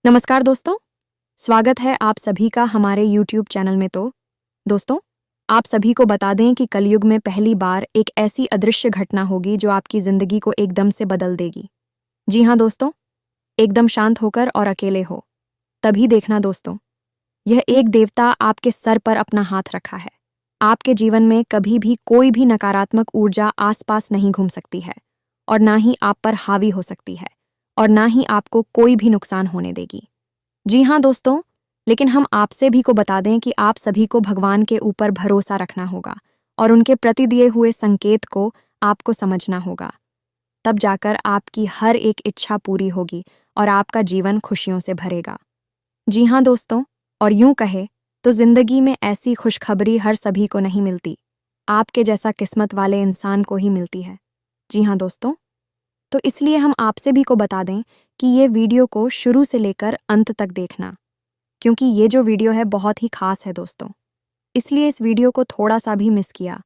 नमस्कार दोस्तों, स्वागत है आप सभी का हमारे YouTube चैनल में। तो दोस्तों, आप सभी को बता दें कि कलयुग में पहली बार एक ऐसी अदृश्य घटना होगी जो आपकी जिंदगी को एकदम से बदल देगी। जी हाँ दोस्तों, एकदम शांत होकर और अकेले हो तभी देखना दोस्तों। यह एक देवता आपके सर पर अपना हाथ रखा है। आपके जीवन में कभी भी कोई भी नकारात्मक ऊर्जा आसपास नहीं घूम सकती है और ना ही आप पर हावी हो सकती है और ना ही आपको कोई भी नुकसान होने देगी। जी हाँ दोस्तों, लेकिन हम आपसे भी को बता दें कि आप सभी को भगवान के ऊपर भरोसा रखना होगा और उनके प्रति दिए हुए संकेत को आपको समझना होगा। तब जाकर आपकी हर एक इच्छा पूरी होगी और आपका जीवन खुशियों से भरेगा। जी हाँ दोस्तों, और यूं कहे तो जिंदगी में ऐसी खुशखबरी हर सभी को नहीं मिलती, आपके जैसा किस्मत वाले इंसान को ही मिलती है। जी हाँ दोस्तों, तो इसलिए हम आपसे भी को बता दें कि ये वीडियो को शुरू से लेकर अंत तक देखना, क्योंकि ये जो वीडियो है बहुत ही खास है दोस्तों। इसलिए इस वीडियो को थोड़ा सा भी मिस किया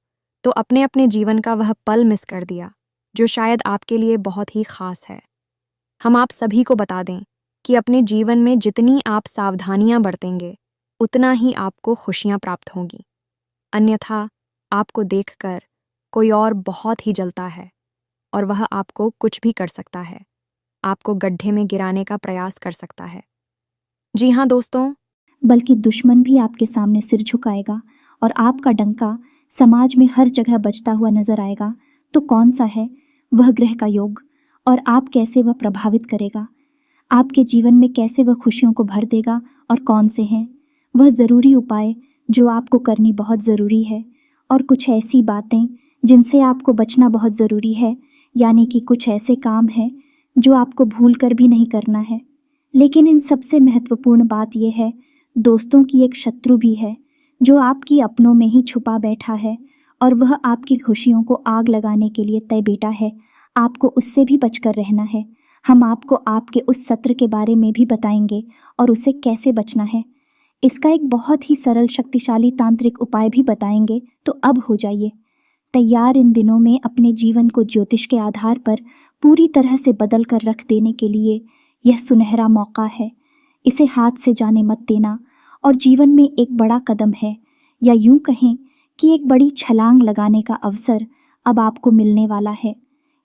तो अपने अपने जीवन का वह पल मिस कर दिया जो शायद आपके लिए बहुत ही खास है। हम आप सभी को बता दें कि अपने जीवन में जितनी आप सावधानियां बरतेंगे उतना ही आपको खुशियां प्राप्त होंगी, अन्यथा आपको देखकर कोई और बहुत ही जलता है और वह आपको कुछ भी कर सकता है, आपको गड्ढे में गिराने का प्रयास कर सकता है। जी हाँ दोस्तों, बल्कि दुश्मन भी आपके सामने सिर झुकाएगा और आपका डंका समाज में हर जगह बजता हुआ नजर आएगा। तो कौन सा है वह ग्रह का योग और आप कैसे वह प्रभावित करेगा, आपके जीवन में कैसे वह खुशियों को भर देगा और कौन से हैं वह ज़रूरी उपाय जो आपको करनी बहुत ज़रूरी है और कुछ ऐसी बातें जिनसे आपको बचना बहुत ज़रूरी है, यानी कि कुछ ऐसे काम हैं जो आपको भूल कर भी नहीं करना है। लेकिन इन सबसे महत्वपूर्ण बात यह है, दोस्तों की एक शत्रु भी है जो आपकी अपनों में ही छुपा बैठा है और वह आपकी खुशियों को आग लगाने के लिए तय बैठा है। आपको उससे भी बचकर रहना है। हम आपको आपके उस सत्र के बारे में भी बताएंगे और उससे कैसे बचना है। इसका एक बहुत ही सरल शक्तिशाली तांत्रिक उपाय भी बताएंगे। तो अब हो जाइए तैयार इन दिनों में अपने जीवन को ज्योतिष के आधार पर पूरी तरह से बदल कर रख देने के लिए। यह सुनहरा मौका है, इसे हाथ से जाने मत देना और जीवन में एक बड़ा कदम है, या यूं कहें कि एक बड़ी छलांग लगाने का अवसर अब आपको मिलने वाला है।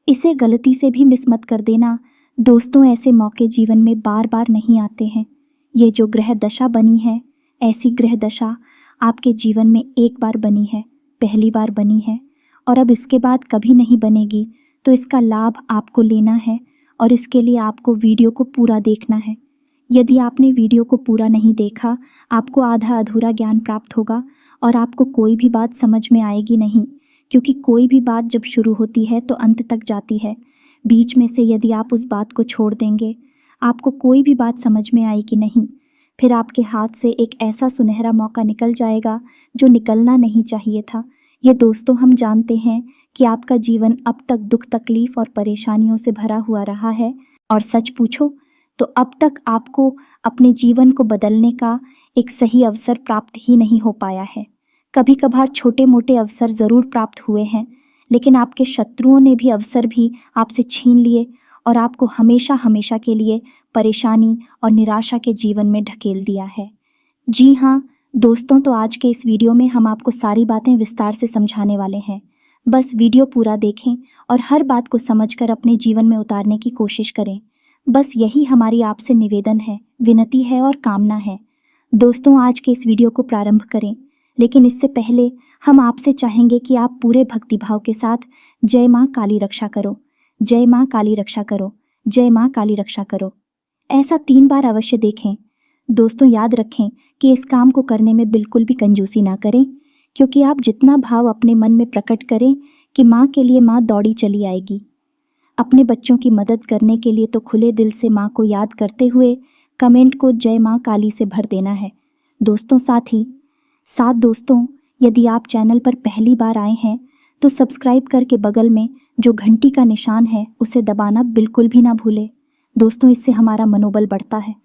इसे गलती से भी मिस मत कर देना दोस्तों, ऐसे मौके जीवन में बार बार नहीं आते हैं। ये जो ग्रह दशा बनी है, ऐसी ग्रह दशा आपके जीवन में एक बार बनी है, पहली बार बनी है और अब इसके बाद कभी नहीं बनेगी। तो इसका लाभ आपको लेना है और इसके लिए आपको वीडियो को पूरा देखना है। यदि आपने वीडियो को पूरा नहीं देखा, आपको आधा अधूरा ज्ञान प्राप्त होगा और आपको कोई भी बात समझ में आएगी नहीं, क्योंकि कोई भी बात जब शुरू होती है तो अंत तक जाती है। बीच में से यदि आप उस बात को छोड़ देंगे, आपको कोई भी बात समझ में आएगी नहीं। फिर आपके हाथ से एक ऐसा सुनहरा मौका निकल जाएगा जो निकलना नहीं चाहिए था। ये दोस्तों, हम जानते हैं कि आपका जीवन अब तक दुख तकलीफ और परेशानियों से भरा हुआ रहा है और सच पूछो तो अब तक आपको अपने जीवन को बदलने का एक सही अवसर प्राप्त ही नहीं हो पाया है। कभी कभार छोटे मोटे अवसर ज़रूर प्राप्त हुए हैं, लेकिन आपके शत्रुओं ने भी अवसर भी आपसे छीन लिए और आपको हमेशा हमेशा के लिए परेशानी और निराशा के जीवन में ढकेल दिया है। जी हाँ दोस्तों, तो आज के इस वीडियो में हम आपको सारी बातें विस्तार से समझाने वाले हैं। बस वीडियो पूरा देखें और हर बात को समझकर अपने जीवन में उतारने की कोशिश करें। बस यही हमारी आपसे निवेदन है, विनती है और कामना है। दोस्तों, आज के इस वीडियो को प्रारंभ करें, लेकिन इससे पहले हम आपसे चाहेंगे कि आप पूरे भक्तिभाव के साथ जय माँ काली रक्षा करो, जय माँ काली रक्षा करो, जय माँ काली रक्षा करो ऐसा 3 बार अवश्य देखें। दोस्तों, याद रखें कि इस काम को करने में बिल्कुल भी कंजूसी ना करें, क्योंकि आप जितना भाव अपने मन में प्रकट करें कि माँ के लिए माँ दौड़ी चली आएगी। अपने बच्चों की मदद करने के लिए तो खुले दिल से माँ को याद करते हुए कमेंट को जय माँ काली से भर देना है। दोस्तों, साथ दोस्तों, यदि आप चैनल पर पहली बार आए हैं तो सब्सक्राइब करके बगल में जो घंटी का निशान है उसे दबाना बिल्कुल भी ना भूलें। दोस्तों, इससे हमारा मनोबल बढ़ता है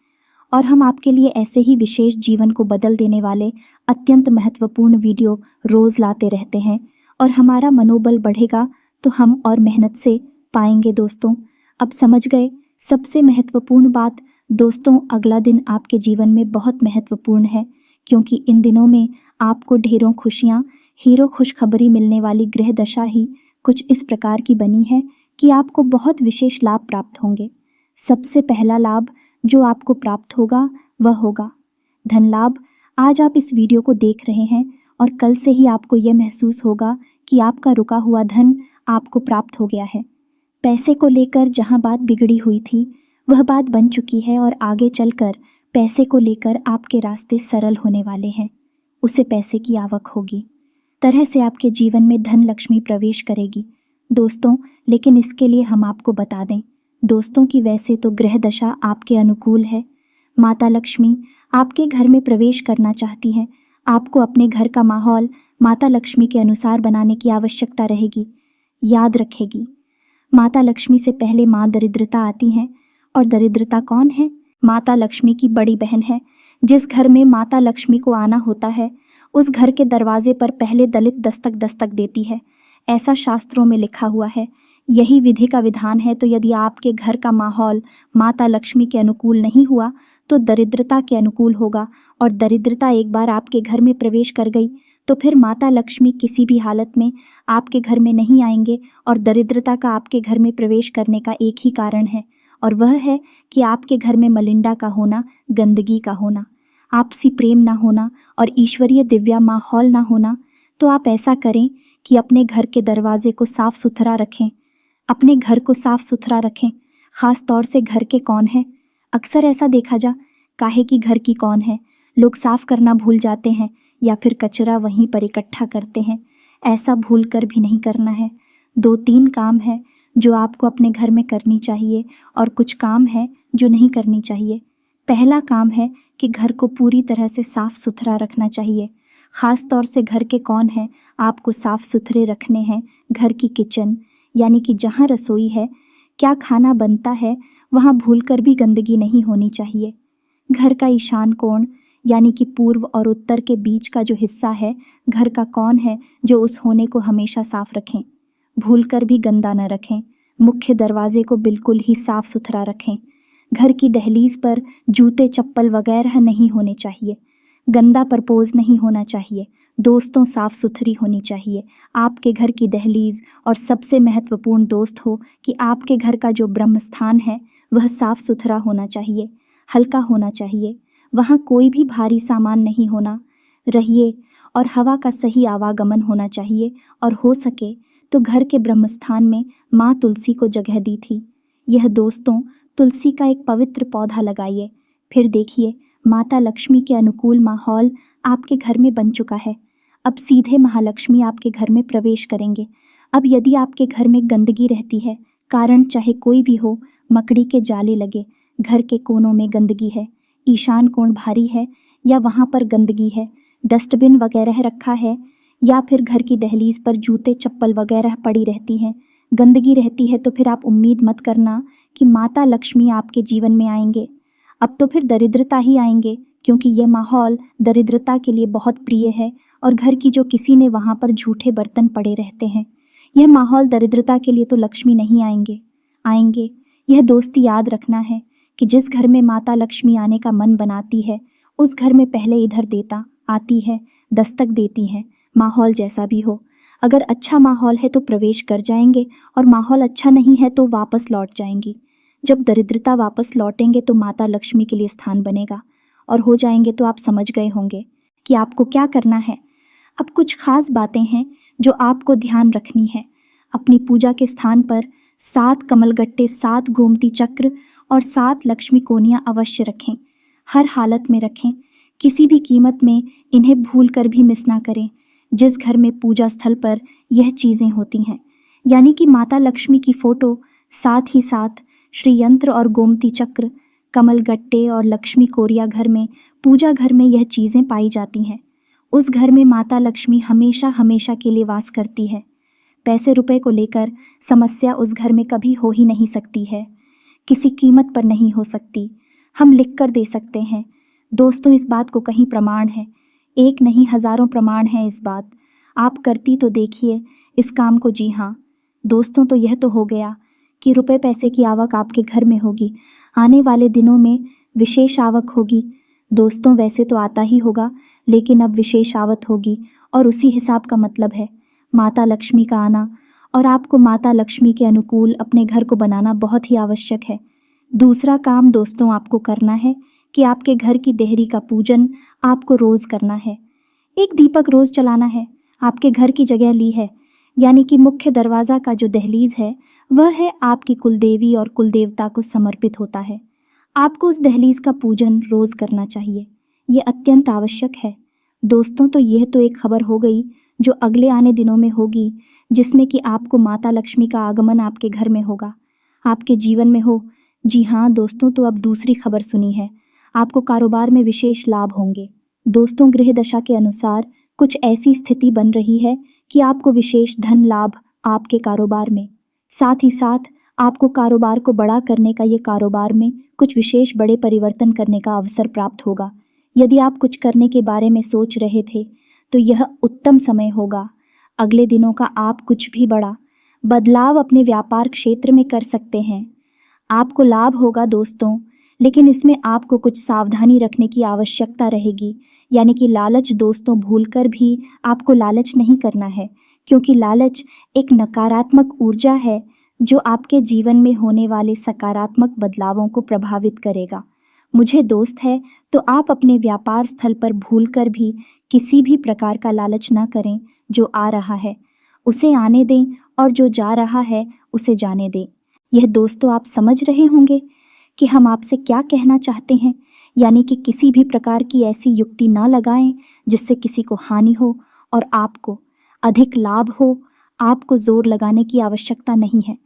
और हम आपके लिए ऐसे ही विशेष जीवन को बदल देने वाले अत्यंत महत्वपूर्ण वीडियो रोज लाते रहते हैं और हमारा मनोबल बढ़ेगा तो हम और मेहनत से पाएंगे। दोस्तों, अब समझ गए सबसे महत्वपूर्ण बात दोस्तों, अगला दिन आपके जीवन में बहुत महत्वपूर्ण है, क्योंकि इन दिनों में आपको ढेरों खुशियाँ, हीरो खुशखबरी मिलने वाली ग्रह दशा ही कुछ इस प्रकार की बनी है कि आपको बहुत विशेष लाभ प्राप्त होंगे। सबसे पहला लाभ जो आपको प्राप्त होगा वह होगा धन लाभ। आज आप इस वीडियो को देख रहे हैं और कल से ही आपको यह महसूस होगा कि आपका रुका हुआ धन आपको प्राप्त हो गया है। पैसे को लेकर जहां बात बिगड़ी हुई थी वह बात बन चुकी है और आगे चलकर पैसे को लेकर आपके रास्ते सरल होने वाले हैं। उसे पैसे की आवक होगी, तरह से आपके जीवन में धन लक्ष्मी प्रवेश करेगी दोस्तों। लेकिन इसके लिए हम आपको बता दें दोस्तों कि वैसे तो ग्रह दशा आपके अनुकूल है। माता लक्ष्मी आपके घर में प्रवेश करना चाहती हैं। आपको अपने घर का माहौल माता लक्ष्मी के अनुसार बनाने की आवश्यकता रहेगी। याद रखेगी, माता लक्ष्मी से पहले माँ दरिद्रता आती हैं। और दरिद्रता कौन है? माता लक्ष्मी की बड़ी बहन है। जिस घर में माता लक्ष्मी को आना होता है उस घर के दरवाजे पर पहले दलित दस्तक देती है, ऐसा शास्त्रों में लिखा हुआ है। यही विधि का विधान है। तो यदि आपके घर का माहौल माता लक्ष्मी के अनुकूल नहीं हुआ तो दरिद्रता के अनुकूल होगा, और दरिद्रता एक बार आपके घर में प्रवेश कर गई तो फिर माता लक्ष्मी किसी भी हालत में आपके घर में नहीं आएंगे। और दरिद्रता का आपके घर में प्रवेश करने का एक ही कारण है, और वह है कि आपके घर में मलिंडा का होना, गंदगी का होना, आपसी प्रेम ना होना और ईश्वरीय दिव्या माहौल ना होना। तो आप ऐसा करें कि अपने घर के दरवाजे को साफ सुथरा रखें, अपने घर को साफ सुथरा रखें। खास तौर से घर के कौन है, अक्सर ऐसा देखा जा काहे कि घर की कौन है लोग साफ करना भूल जाते हैं या फिर कचरा वहीं पर इकट्ठा करते हैं। ऐसा भूल कर भी नहीं करना है। 2-3 काम है जो आपको अपने घर में करनी चाहिए और कुछ काम है जो नहीं करनी चाहिए। पहला काम है कि घर को पूरी तरह से साफ सुथरा रखना चाहिए। खास तौर से घर के कौन है आपको साफ सुथरे रखने हैं। घर की किचन यानी कि जहाँ रसोई है, क्या खाना बनता है, वहाँ भूलकर भी गंदगी नहीं होनी चाहिए। घर का ईशान कोण यानी कि पूर्व और उत्तर के बीच का जो हिस्सा है, घर का कौन है जो उस होने को हमेशा साफ रखें, भूलकर भी गंदा न रखें। मुख्य दरवाजे को बिल्कुल ही साफ सुथरा रखें। घर की दहलीज पर जूते चप्पल वगैरह नहीं होने चाहिए। गंदा परपोज नहीं होना चाहिए दोस्तों, साफ सुथरी होनी चाहिए आपके घर की दहलीज। और सबसे महत्वपूर्ण दोस्त हो कि आपके घर का जो ब्रह्म स्थान है वह साफ सुथरा होना चाहिए, हल्का होना चाहिए। वहाँ कोई भी भारी सामान नहीं होना रहिए और हवा का सही आवागमन होना चाहिए। और हो सके तो घर के ब्रह्म स्थान में माँ तुलसी को जगह दी थी। यह दोस्तों, तुलसी का एक पवित्र पौधा लगाइए। फिर देखिए माता लक्ष्मी के अनुकूल माहौल आपके घर में बन चुका है। अब सीधे महालक्ष्मी आपके घर में प्रवेश करेंगे। अब यदि आपके घर में गंदगी रहती है, कारण चाहे कोई भी हो, मकड़ी के जाले लगे, घर के कोनों में गंदगी है, ईशान कोण भारी है या वहाँ पर गंदगी है, डस्टबिन वगैरह रखा है, या फिर घर की दहलीज पर जूते चप्पल वगैरह पड़ी रहती हैं, गंदगी रहती है, तो फिर आप उम्मीद मत करना कि माता लक्ष्मी आपके जीवन में आएंगे। अब तो फिर दरिद्रता ही आएंगे, क्योंकि यह माहौल दरिद्रता के लिए बहुत प्रिय है। और घर की जो किसी ने वहाँ पर झूठे बर्तन पड़े रहते हैं, यह माहौल दरिद्रता के लिए तो लक्ष्मी नहीं आएंगे। यह दोस्ती याद रखना है कि जिस घर में माता लक्ष्मी आने का मन बनाती है उस घर में पहले इधर देता आती है, दस्तक देती है। माहौल जैसा भी हो, अगर अच्छा माहौल है तो प्रवेश कर जाएंगे और माहौल अच्छा नहीं है तो वापस लौट जाएंगी। जब दरिद्रता वापस लौटेंगे तो माता लक्ष्मी के लिए स्थान बनेगा और हो जाएंगे। तो आप समझ गए होंगे कि आपको क्या करना है। अब कुछ खास बातें हैं जो आपको ध्यान रखनी है। अपनी पूजा के स्थान पर 7 कमलगट्टे, 7 गोमती चक्र और 7 लक्ष्मी कोनियाँ अवश्य रखें। हर हालत में रखें, किसी भी कीमत में इन्हें भूल कर भी मिस ना करें। जिस घर में पूजा स्थल पर यह चीज़ें होती हैं, यानी कि माता लक्ष्मी की फोटो, साथ ही साथ श्री यंत्र और गोमती चक्र, कमलगट्टे और लक्ष्मी कोरिया घर में, पूजा घर में यह चीज़ें पाई जाती हैं, उस घर में माता लक्ष्मी हमेशा हमेशा के लिए वास करती है। पैसे रुपए को लेकर समस्या उस घर में कभी हो ही नहीं सकती है, किसी कीमत पर नहीं हो सकती। हम लिख कर दे सकते हैं दोस्तों, इस बात को कहीं प्रमाण है, एक नहीं हजारों प्रमाण हैं इस बात। आप करती तो देखिए इस काम को। जी हाँ दोस्तों, तो यह तो हो गया कि रुपए पैसे की आवक आपके घर में होगी। आने वाले दिनों में विशेष आवक होगी। दोस्तों, वैसे तो आता ही होगा, लेकिन अब विशेष आवक होगी और उसी हिसाब का मतलब है माता लक्ष्मी का आना, और आपको माता लक्ष्मी के अनुकूल अपने घर को बनाना बहुत ही आवश्यक है। दूसरा काम दोस्तों आपको करना है कि आपके घर की देहरी का पूजन आपको रोज करना है। एक दीपक रोज जलाना है। आपके घर की जगह ली है, यानी कि मुख्य दरवाजा का जो दहलीज है वह है आपकी कुलदेवी और कुलदेवता को समर्पित होता है। आपको उस दहलीज का पूजन रोज करना चाहिए। ये अत्यंत आवश्यक है। दोस्तों, तो यह तो एक खबर हो गई जो अगले आने दिनों में होगी, जिसमें कि आपको माता लक्ष्मी का आगमन आपके घर में होगा, आपके जीवन में हो। जी हाँ दोस्तों, तो अब दूसरी खबर सुनी है। आपको कारोबार में विशेष लाभ होंगे। दोस्तों, गृह दशा के अनुसार कुछ ऐसी स्थिति बन रही है कि आपको विशेष धन लाभ आपके कारोबार में, साथ ही साथ आपको कारोबार को बड़ा करने का, ये कारोबार में कुछ विशेष बड़े परिवर्तन करने का अवसर प्राप्त होगा। यदि आप कुछ करने के बारे में सोच रहे थे तो यह उत्तम समय होगा। अगले दिनों का आप कुछ भी बड़ा बदलाव अपने व्यापार क्षेत्र में कर सकते हैं। आपको लाभ होगा दोस्तों, लेकिन इसमें आपको कुछ सावधानी रखने की आवश्यकता रहेगी। यानी कि लालच दोस्तों, भूलकर भी आपको लालच नहीं करना है, क्योंकि लालच एक नकारात्मक ऊर्जा है जो आपके जीवन में होने वाले सकारात्मक बदलावों को प्रभावित करेगा। मुझे दोस्त है तो आप अपने व्यापार स्थल पर भूलकर भी किसी भी प्रकार का लालच ना करें। जो आ रहा है उसे आने दें और जो जा रहा है उसे जाने दें। यह दोस्तों आप समझ रहे होंगे कि हम आपसे क्या कहना चाहते हैं। यानी कि किसी भी प्रकार की ऐसी युक्ति ना लगाएं जिससे किसी को हानि हो और आपको अधिक लाभ हो। आपको जोर लगाने की आवश्यकता नहीं है।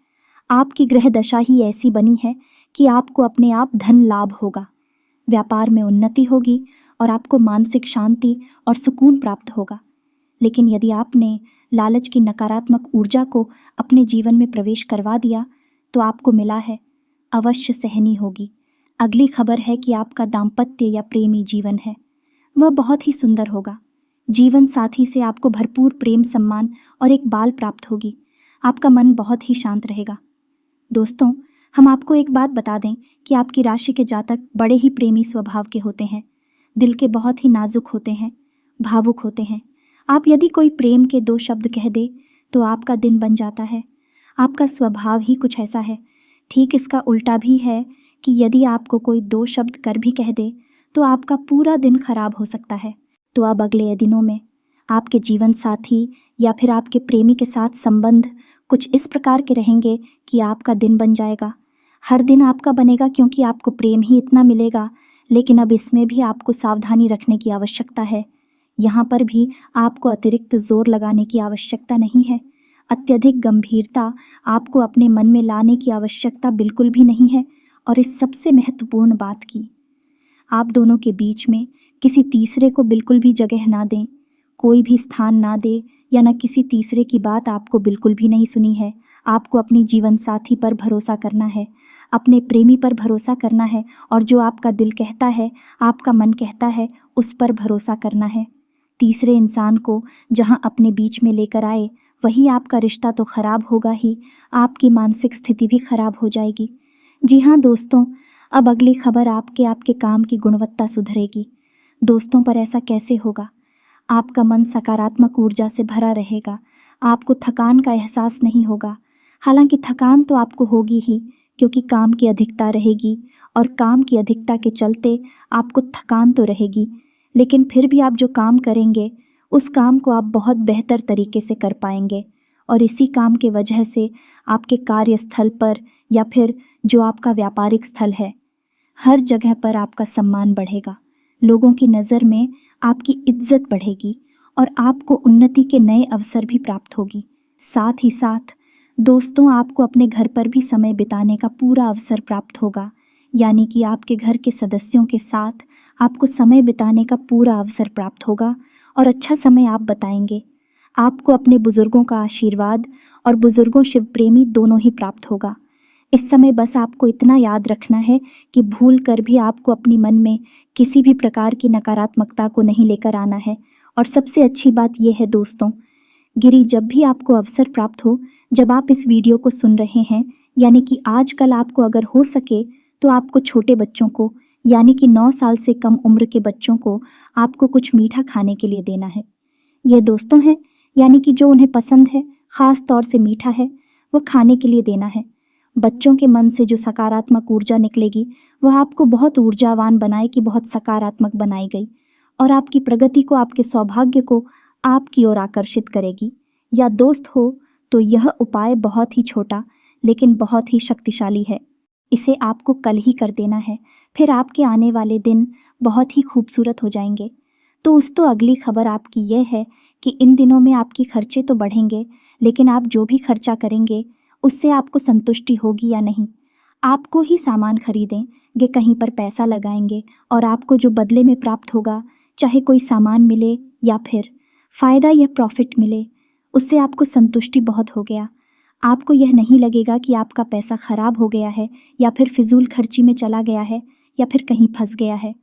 आपकी ग्रह दशा ही ऐसी बनी है कि आपको अपने आप धन लाभ होगा, व्यापार में उन्नति होगी और आपको मानसिक शांति और सुकून प्राप्त होगा। लेकिन यदि आपने लालच की नकारात्मक ऊर्जा को अपने जीवन में प्रवेश करवा दिया तो आपको मिला है अवश्य सहनी होगी। अगली खबर है कि आपका दाम्पत्य या प्रेमी जीवन है वह बहुत ही सुंदर होगा। जीवन साथी से आपको भरपूर प्रेम, सम्मान और एक बाल प्राप्त होगी। आपका मन बहुत ही शांत रहेगा। दोस्तों, हम आपको एक बात बता दें कि आपकी राशि के जातक बड़े ही प्रेमी स्वभाव के होते हैं, दिल के बहुत ही नाजुक होते हैं, भावुक होते हैं। आप यदि कोई प्रेम के 2 शब्द कह दे तो आपका दिन बन जाता है। आपका स्वभाव ही कुछ ऐसा है। ठीक इसका उल्टा भी है कि यदि आपको कोई 2 शब्द कर भी कह दे तो आपका पूरा दिन खराब हो सकता है। तो अब अगले दिनों में आपके जीवन साथी या फिर आपके प्रेमी के साथ संबंध कुछ इस प्रकार के रहेंगे कि आपका दिन बन जाएगा। हर दिन आपका बनेगा क्योंकि आपको प्रेम ही इतना मिलेगा। लेकिन अब इसमें भी आपको सावधानी रखने की आवश्यकता है। यहाँ पर भी आपको अतिरिक्त जोर लगाने की आवश्यकता नहीं है। अत्यधिक गंभीरता आपको अपने मन में लाने की आवश्यकता बिल्कुल भी नहीं है। और इस सबसे महत्वपूर्ण बात की, आप दोनों के बीच में किसी तीसरे को बिल्कुल भी जगह ना दें, कोई भी स्थान ना दे, या न किसी तीसरे की बात आपको बिल्कुल भी नहीं सुनी है। आपको अपनी जीवन साथी पर भरोसा करना है, अपने प्रेमी पर भरोसा करना है, और जो आपका दिल कहता है, आपका मन कहता है, उस पर भरोसा करना है। तीसरे इंसान को जहां अपने बीच में लेकर आए वही आपका रिश्ता तो खराब होगा ही, आपकी मानसिक स्थिति भी खराब हो जाएगी। जी हाँ दोस्तों, अब अगली खबर आपके काम की गुणवत्ता सुधरेगी। दोस्तों, पर ऐसा कैसे होगा? आपका मन सकारात्मक ऊर्जा से भरा रहेगा। आपको थकान का एहसास नहीं होगा। हालांकि थकान तो आपको होगी ही, क्योंकि काम की अधिकता रहेगी और काम की अधिकता के चलते आपको थकान तो रहेगी। लेकिन फिर भी आप जो काम करेंगे उस काम को आप बहुत बेहतर तरीके से कर पाएंगे, और इसी काम के वजह से आपके कार्यस्थल पर या फिर जो आपका व्यापारिक स्थल है, हर जगह पर आपका सम्मान बढ़ेगा। लोगों की नज़र में आपकी इज्जत बढ़ेगी और आपको उन्नति के नए अवसर भी प्राप्त होगी। साथ ही साथ दोस्तों, आपको अपने घर पर भी समय बिताने का पूरा अवसर प्राप्त होगा। यानी कि आपके घर के सदस्यों के साथ आपको समय बिताने का पूरा अवसर प्राप्त होगा और अच्छा समय आप बताएंगे। आपको अपने बुजुर्गों का आशीर्वाद और बुजुर्गों शिव प्रेमी दोनों ही प्राप्त होगा। इस समय बस आपको इतना याद रखना है कि भूल कर भी आपको अपनी मन में किसी भी प्रकार की नकारात्मकता को नहीं लेकर आना है। और सबसे अच्छी बात यह है दोस्तों, गिरी, जब भी आपको अवसर प्राप्त हो, जब आप इस वीडियो को सुन रहे हैं, यानी कि आजकल आपको अगर हो सके तो आपको छोटे बच्चों को यानी कि 9 साल से कम उम्र के बच्चों को आपको कुछ मीठा खाने के लिए देना है। यह दोस्तों हैं, यानी कि जो उन्हें पसंद है, ख़ास तौर से मीठा है, वो खाने के लिए देना है। बच्चों के मन से जो सकारात्मक ऊर्जा निकलेगी वह आपको बहुत ऊर्जावान बनाएगी, बहुत सकारात्मक बनाई गई, और आपकी प्रगति को, आपके सौभाग्य को आपकी ओर आकर्षित करेगी। या दोस्त हो तो यह उपाय बहुत ही छोटा लेकिन बहुत ही शक्तिशाली है। इसे आपको कल ही कर देना है, फिर आपके आने वाले दिन बहुत ही खूबसूरत हो जाएंगे। तो अगली खबर आपकी यह है कि इन दिनों में आपकी खर्चे तो बढ़ेंगे, लेकिन आप जो भी खर्चा करेंगे उससे आपको संतुष्टि होगी या नहीं। आपको ही सामान खरीदेंगे, कहीं पर पैसा लगाएंगे और आपको जो बदले में प्राप्त होगा, चाहे कोई सामान मिले या फिर फ़ायदा या प्रॉफिट मिले, उससे आपको संतुष्टि बहुत हो गया। आपको यह नहीं लगेगा कि आपका पैसा खराब हो गया है या फिर फिजूल खर्ची में चला गया है या फिर कहीं फंस गया है।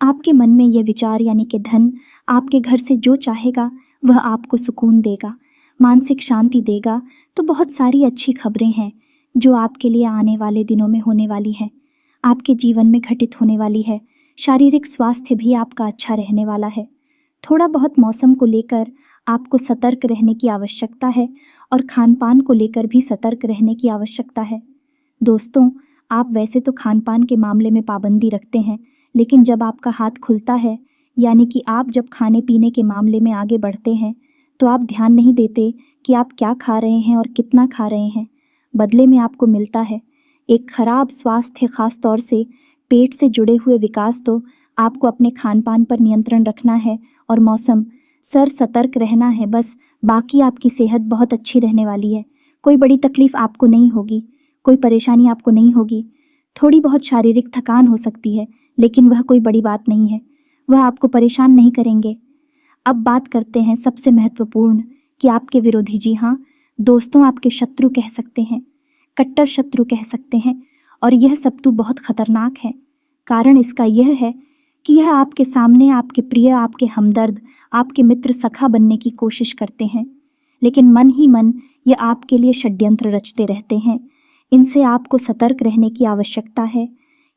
आपके मन में यह विचार यानी कि धन आपके घर से जो चाहेगा वह आपको सुकून देगा, मानसिक शांति देगा। तो बहुत सारी अच्छी खबरें हैं जो आपके लिए आने वाले दिनों में होने वाली है, आपके जीवन में घटित होने वाली है। शारीरिक स्वास्थ्य भी आपका अच्छा रहने वाला है। थोड़ा बहुत मौसम को लेकर आपको सतर्क रहने की आवश्यकता है और खान पान को लेकर भी सतर्क रहने की आवश्यकता है। दोस्तों, आप वैसे तो खान पान के मामले में पाबंदी रखते हैं, लेकिन जब आपका हाथ खुलता है, यानी कि आप जब खाने पीने के मामले में आगे बढ़ते हैं, तो आप ध्यान नहीं देते कि आप क्या खा रहे हैं और कितना खा रहे हैं। बदले में आपको मिलता है एक खराब स्वास्थ्य, खास तौर से पेट से जुड़े हुए विकास। तो आपको अपने खान पान पर नियंत्रण रखना है और मौसम सतर्क रहना है। बस बाकी आपकी सेहत बहुत अच्छी रहने वाली है। कोई बड़ी तकलीफ आपको नहीं होगी, कोई परेशानी आपको नहीं होगी। थोड़ी बहुत शारीरिक थकान हो सकती है, लेकिन वह कोई बड़ी बात नहीं है, वह आपको परेशान नहीं करेंगे। अब बात करते हैं सबसे महत्वपूर्ण कि आपके विरोधी, जी हाँ दोस्तों, आपके शत्रु कह सकते हैं, कट्टर शत्रु कह सकते हैं। और यह शत्रु बहुत खतरनाक है। कारण इसका यह है कि यह आपके सामने आपके प्रिय, आपके हमदर्द, आपके मित्र, सखा बनने की कोशिश करते हैं, लेकिन मन ही मन ये आपके लिए षड्यंत्र रचते रहते हैं। इनसे आपको सतर्क रहने की आवश्यकता है।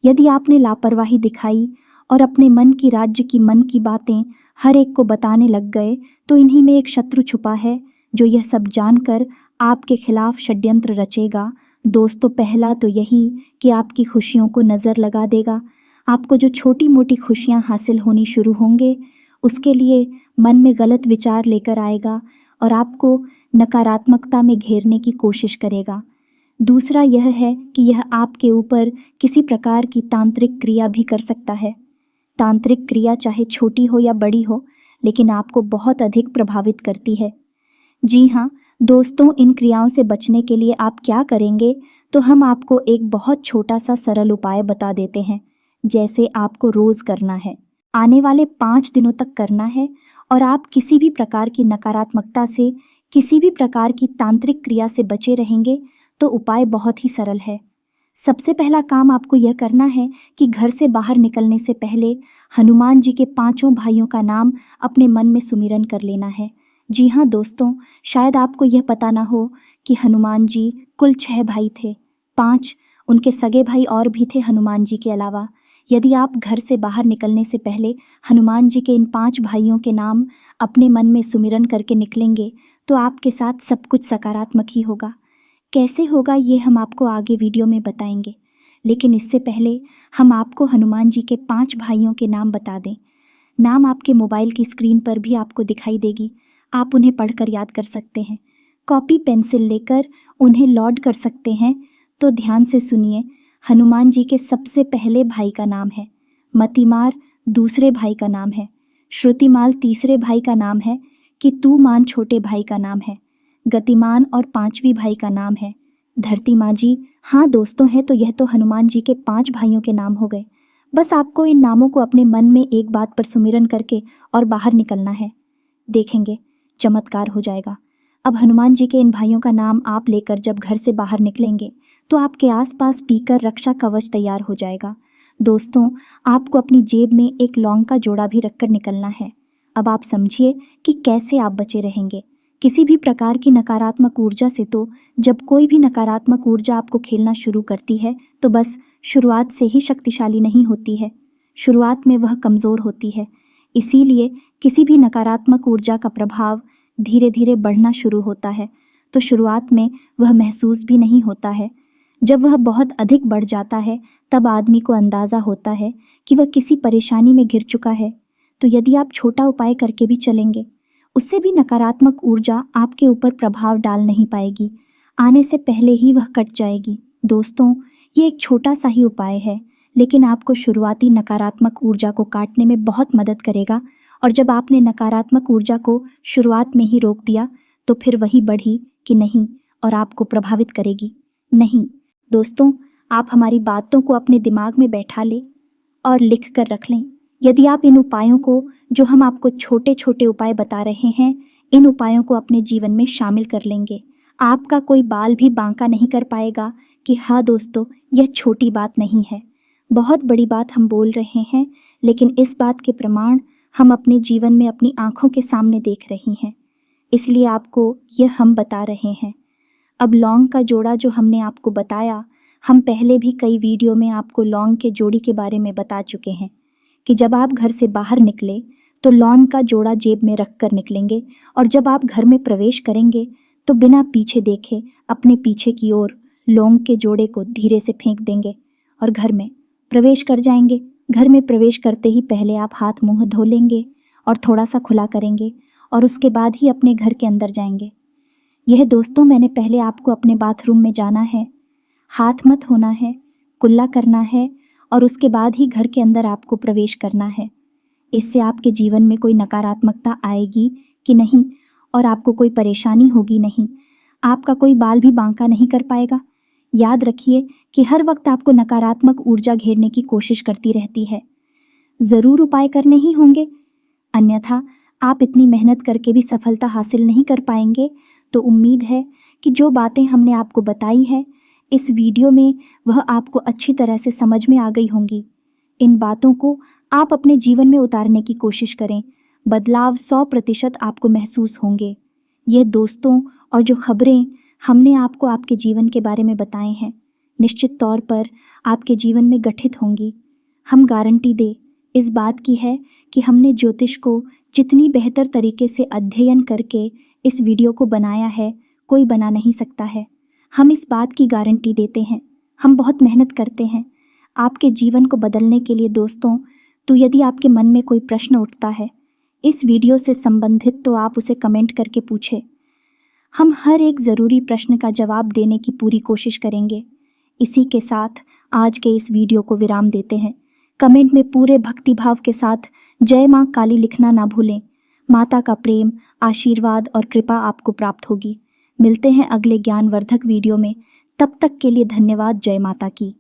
यदि आपने लापरवाही दिखाई और अपने मन की, राज्य की, मन की बातें हर एक को बताने लग गए, तो इन्हीं में एक शत्रु छुपा है जो यह सब जानकर आपके खिलाफ षड्यंत्र रचेगा। दोस्तों, पहला तो यही कि आपकी खुशियों को नज़र लगा देगा। आपको जो छोटी मोटी खुशियां हासिल होनी शुरू होंगे, उसके लिए मन में गलत विचार लेकर आएगा और आपको नकारात्मकता में घेरने की कोशिश करेगा। दूसरा यह है कि यह आपके ऊपर किसी प्रकार की तांत्रिक क्रिया भी कर सकता है। तांत्रिक क्रिया चाहे छोटी हो या बड़ी हो, लेकिन आपको बहुत अधिक प्रभावित करती है। जी हाँ दोस्तों, इन क्रियाओं से बचने के लिए आप क्या करेंगे, तो हम आपको एक बहुत छोटा सा सरल उपाय बता देते हैं। जैसे आपको रोज करना है, आने वाले 5 दिनों तक करना है, और आप किसी भी प्रकार की नकारात्मकता से, किसी भी प्रकार की तांत्रिक क्रिया से बचे रहेंगे। तो उपाय बहुत ही सरल है। सबसे पहला काम आपको यह करना है कि घर से बाहर निकलने से पहले हनुमान जी के 5 भाइयों का नाम अपने मन में सुमिरन कर लेना है। जी हाँ दोस्तों, शायद आपको यह पता ना हो कि हनुमान जी कुल 6 भाई थे। 5 उनके सगे भाई और भी थे हनुमान जी के अलावा। यदि आप घर से बाहर निकलने से पहले हनुमान जी के इन 5 भाइयों के नाम अपने मन में सुमिरन करके निकलेंगे, तो आपके साथ सब कुछ सकारात्मक ही होगा। कैसे होगा ये हम आपको आगे वीडियो में बताएंगे, लेकिन इससे पहले हम आपको हनुमान जी के 5 भाइयों के नाम बता दें। नाम आपके मोबाइल की स्क्रीन पर भी आपको दिखाई देगी, आप उन्हें पढ़कर याद कर सकते हैं। कॉपी पेंसिल लेकर उन्हें लॉर्ड कर सकते हैं। तो ध्यान से सुनिए। हनुमान जी के सबसे पहले भाई का नाम है, मतिमार दूसरे भाई का नाम है, श्रुतिमाल तीसरे भाई का नाम है, कितूमान छोटे भाई का नाम है, गतिमान और 5वीं भाई का नाम है धरतीमां जी। हाँ दोस्तों, है तो यह तो हनुमान जी के 5 भाइयों के नाम हो गए। बस आपको इन नामों को अपने मन में एक बात पर सुमिरन करके और बाहर निकलना है। देखेंगे चमत्कार हो जाएगा। अब हनुमान जी के इन भाइयों का नाम आप लेकर जब घर से बाहर निकलेंगे, तो आपके आसपास पीकर रक्षा कवच तैयार हो जाएगा। दोस्तों, आपको अपनी जेब में एक लौंग का जोड़ा भी रखकर निकलना है। अब आप समझिए कि कैसे आप बचे रहेंगे किसी भी प्रकार की नकारात्मक ऊर्जा से। तो जब कोई भी नकारात्मक ऊर्जा आपको खेलना शुरू करती है, तो बस शुरुआत से ही शक्तिशाली नहीं होती है, शुरुआत में वह कमज़ोर होती है, इसीलिए किसी भी नकारात्मक ऊर्जा का प्रभाव धीरे धीरे बढ़ना शुरू होता है तो शुरुआत में वह महसूस भी नहीं होता है। जब वह बहुत अधिक बढ़ जाता है तब आदमी को अंदाज़ा होता है कि वह किसी परेशानी में घिर चुका है। तो यदि आप छोटा उपाय करके भी चलेंगे, उससे भी नकारात्मक ऊर्जा आपके ऊपर प्रभाव डाल नहीं पाएगी, आने से पहले ही वह कट जाएगी। दोस्तों, ये एक छोटा सा ही उपाय है, लेकिन आपको शुरुआती नकारात्मक ऊर्जा को काटने में बहुत मदद करेगा। और जब आपने नकारात्मक ऊर्जा को शुरुआत में ही रोक दिया तो फिर वही बढ़ी कि नहीं और आपको प्रभावित करेगी नहीं। दोस्तों, आप हमारी बातों को अपने दिमाग में बैठा लें और लिख कर रख लें। यदि आप इन उपायों को, जो हम आपको छोटे छोटे उपाय बता रहे हैं, इन उपायों को अपने जीवन में शामिल कर लेंगे, आपका कोई बाल भी बांका नहीं कर पाएगा कि हाँ दोस्तों, यह छोटी बात नहीं है, बहुत बड़ी बात हम बोल रहे हैं। लेकिन इस बात के प्रमाण हम अपने जीवन में अपनी आंखों के सामने देख रही हैं, इसलिए आपको यह हम बता रहे हैं। अब लौंग का जोड़ा जो हमने आपको बताया, हम पहले भी कई वीडियो में आपको लौंग के जोड़ी के बारे में बता चुके हैं कि जब आप घर से बाहर निकले तो लौंग का जोड़ा जेब में रख कर निकलेंगे और जब आप घर में प्रवेश करेंगे तो बिना पीछे देखे अपने पीछे की ओर लौंग के जोड़े को धीरे से फेंक देंगे और घर में प्रवेश कर जाएंगे। घर में प्रवेश करते ही पहले आप हाथ मुंह धो लेंगे और थोड़ा सा खुला करेंगे और उसके बाद ही अपने घर के अंदर जाएंगे। यह दोस्तों, मैंने पहले आपको अपने बाथरूम में जाना है, हाथ मत होना है, कुल्ला करना है और उसके बाद ही घर के अंदर आपको प्रवेश करना है। इससे आपके जीवन में कोई नकारात्मकता आएगी कि नहीं और आपको कोई परेशानी होगी नहीं, आपका कोई बाल भी बांका नहीं कर पाएगा। याद रखिए कि हर वक्त आपको नकारात्मक ऊर्जा घेरने की कोशिश करती रहती है। ज़रूर उपाय करने ही होंगे, अन्यथा आप इतनी मेहनत करके भी सफलता हासिल नहीं कर पाएंगे। तो उम्मीद है कि जो बातें हमने आपको बताई है इस वीडियो में, वह आपको अच्छी तरह से समझ में आ गई होंगी। इन बातों को आप अपने जीवन में उतारने की कोशिश करें, बदलाव 100% आपको महसूस होंगे। ये दोस्तों, और जो खबरें हमने आपको आपके जीवन के बारे में बताए हैं, निश्चित तौर पर आपके जीवन में गठित होंगी। हम गारंटी दे इस बात की है कि हमने ज्योतिष को जितनी बेहतर तरीके से अध्ययन करके इस वीडियो को बनाया है, कोई बना नहीं सकता है। हम इस बात की गारंटी देते हैं, हम बहुत मेहनत करते हैं आपके जीवन को बदलने के लिए। दोस्तों, तो यदि आपके मन में कोई प्रश्न उठता है इस वीडियो से संबंधित, तो आप उसे कमेंट करके पूछें। हम हर एक ज़रूरी प्रश्न का जवाब देने की पूरी कोशिश करेंगे। इसी के साथ आज के इस वीडियो को विराम देते हैं। कमेंट में पूरे भक्तिभाव के साथ जय माँ काली लिखना ना भूलें। माता का प्रेम, आशीर्वाद और कृपा आपको प्राप्त होगी। मिलते हैं अगले ज्ञानवर्धक वीडियो में, तब तक के लिए धन्यवाद। जय माता की।